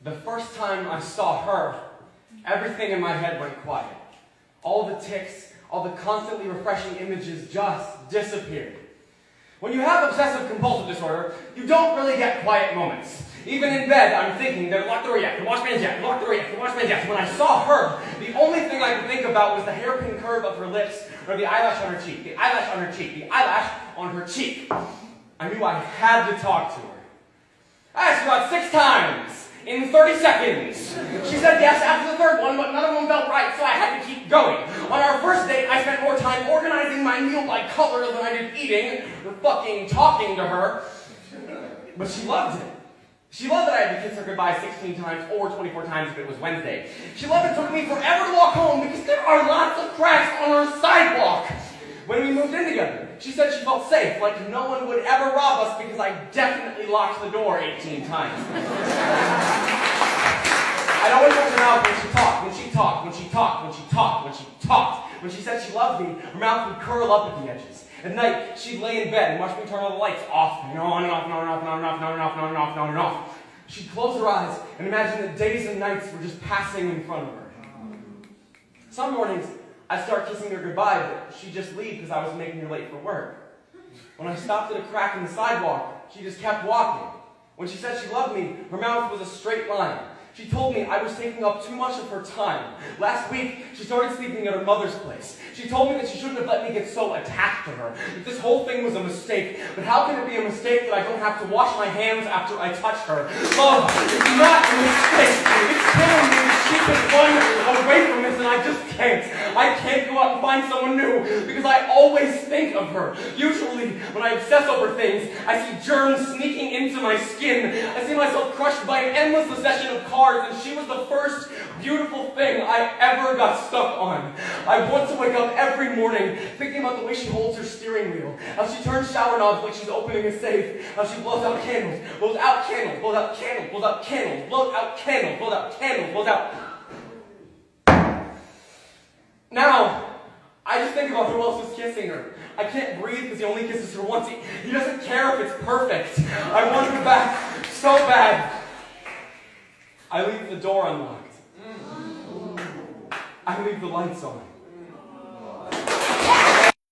The first time I saw her, everything in my head went quiet. All the tics, all the constantly refreshing images just disappeared. When you have obsessive compulsive disorder, you don't really get quiet moments. Even in bed, I'm thinking, they're locked the door yet, the washman's yet, locked the door yet, the washman's yet. When I saw her, the only thing I could think about was the hairpin curve of her lips, or the eyelash on her cheek, the eyelash on her cheek, the eyelash on her cheek. I knew I had to talk to her. I asked her out 6 times, in 30 seconds. She said yes after the third one, but none of them felt right, so I had to keep going. On our first date, I spent more time organizing my meal by color than I did eating, or fucking talking to her. But she loved it. She loved that I had to kiss her goodbye 16 times, or 24 times if it was Wednesday. She loved it took me forever to walk home because there are lots of cracks on our sidewalk. When we moved in together, she said she felt safe, like no one would ever rob us because I definitely locked the door 18 times. I'd always open her mouth when she talked, when she talked, when she talked, when she talked, when she talked. When she said she loved me, her mouth would curl up at the edges. At night, she'd lay in bed and watch me turn all the lights off and on and off and on and off and on and off and on and off and on and off and on and off. She'd close her eyes and imagine that days and nights were just passing in front of her. Some mornings, I'd start kissing her goodbye, but she'd just leave because I was making her late for work. When I stopped at a crack in the sidewalk, she just kept walking. When she said she loved me, her mouth was a straight line. She told me I was taking up too much of her time. Last week, she started sleeping at her mother's place. She told me that she shouldn't have let me get so attached to her, that this whole thing was a mistake. But how can it be a mistake that I don't have to wash my hands after I touch her? Love is not a mistake. It's killing me that she can run away from this, and I just can't. I can't go out and find someone new, because I always think of her. Usually, when I obsess over things, I see germs sneaking into my skin. I see myself crushed by an endless succession of cars, and she was the first beautiful thing I ever got stuck on. I want to wake up every morning thinking about the way she holds her steering wheel, how she turns shower knobs like she's opening a safe, how she blows out candles, blows out candles, blows out candles, blows out candles, blows out candles, blows out candles, blows out. Now, I just think about who else is kissing her. I can't breathe because he only kisses her once. He doesn't care if it's perfect. I want her back so bad. I leave the door unlocked. I leave the lights on.